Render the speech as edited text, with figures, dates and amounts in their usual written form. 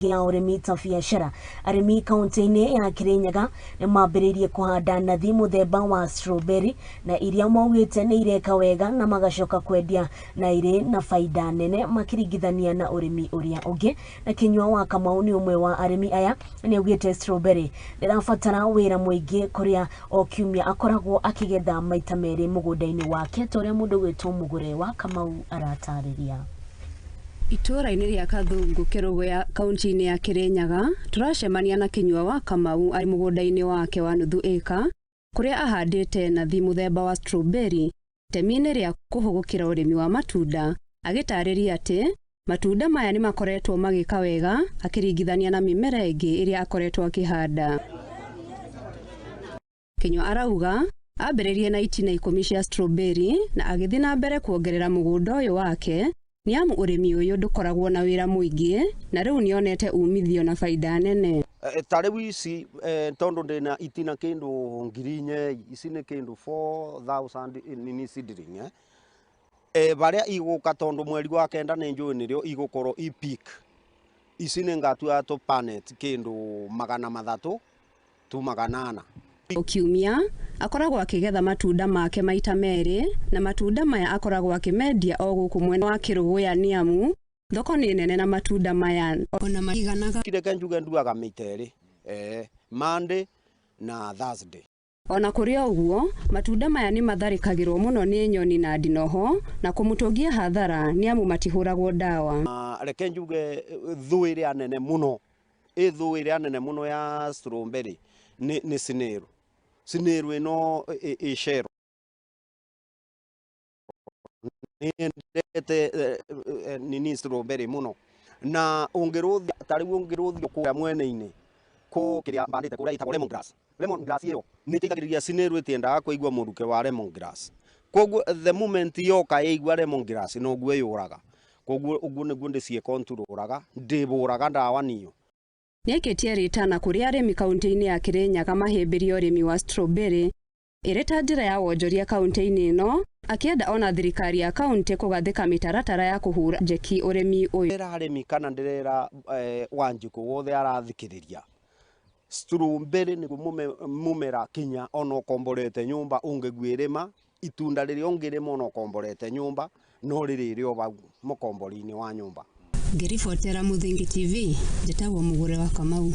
ya urimi ta biashara arimi kaunti-ini ya Kirinyaga ni mambiririe kuhanda nathi muthemba wa strawberry na iria maugite ni ireka wega na magacoka kwendia na iri na faida nene makiringithania na urimi uria ungi. Na Kinyua wa Kamau ni umwe wa arimi aya ni augite strawberry irabatara wira muingi kuria o kiumia akoragwo akigetha maita meri mugunda-ini wake toria mundu gwitwo Mugure wa Kamau aratariria. Itũra-inĩ rĩa Kathungu Kĩrũgũ ya kaunti-inĩ ya Kirinyaga turacemania na Kinyua wa Kamau ari mũgũnda-inĩ wake wa nuthu ĩka kũrĩa ahandĩte nathi mũthemba wa strawberry temi-inĩ rĩa kũhũgũkĩra ũrĩmi wa matunda, agĩtarĩria atĩ matunda maya nĩ makoretwo magĩka wega akĩringithania na mĩmera ĩngĩ ĩrĩa akoretwo akĩhanda. Kinyua arauga ambĩrĩirie na itina 10 cia strawberry na agĩthiĩ na mbere kuongerera mũgũnda ũyũ wake niamu urimi uyu ndukoragwo na wira muingi na riu nionete umithio na faida nene. Tariu ici tondu ndina itina kindu 4,000 ici ni kindu 4,000 nini seedling baria iguka tondu mweri wa kenda ni njui nirio igukorwo peak ici ni ngatua to planet kindu 300 tu 800. Kiumia akoragwo akigetha matunda make maita meri na matunda maya akoragwo akimendia o guku mwena wa Kĩrũgũ ya niamu thoko ni nene na matunda maya ona maiganaga kireke njuge nduaga maita eri Monday na Thursday. Ona kuri oguo matunda maya ni matharikagirwo muno ni nyoni na ndinoho na kumutungia hathara niamu matihuragwo dawa. Reke njuge thu iria nene muno thu iria nene muno ya strawberry ni Sinaru. Sinaru ino ishero nindete nini strawberry muno na ungiruthi tariu ungiruthi kuya mwene-ini ko kiria bandite kuria itagwo lemongrass iyo nitigagiria Sinaru itiendaga kuigwa muruke wa lemongrass koguo the moment yoka yaigwa lemongrass no guo yuraga koguo uguo niguo ndicie controlaga ndiburaga ndawa niyo. Nieketie ritana kuri arimi kaunti-ini ya Kirinyaga mahimbirie urimi wa strawberry ireta njira ya wonjoria kaunti-ini ino akienda ona thirikari ya kaunti kugathika mitaratara ya kuhura jeki urimi uyu. Ndira arimi kana ndirera Wanjiku wothe arathikiriria strawberry ni mumera kinya ona ukomborete nyumba ungigwirima itunda riri ungirima ona ukomborete nyumba no riri o bau mukombori-ini wa nyumba. Ngiribotera Muthingi TV, njĩtagwo Mugure wa Kamau.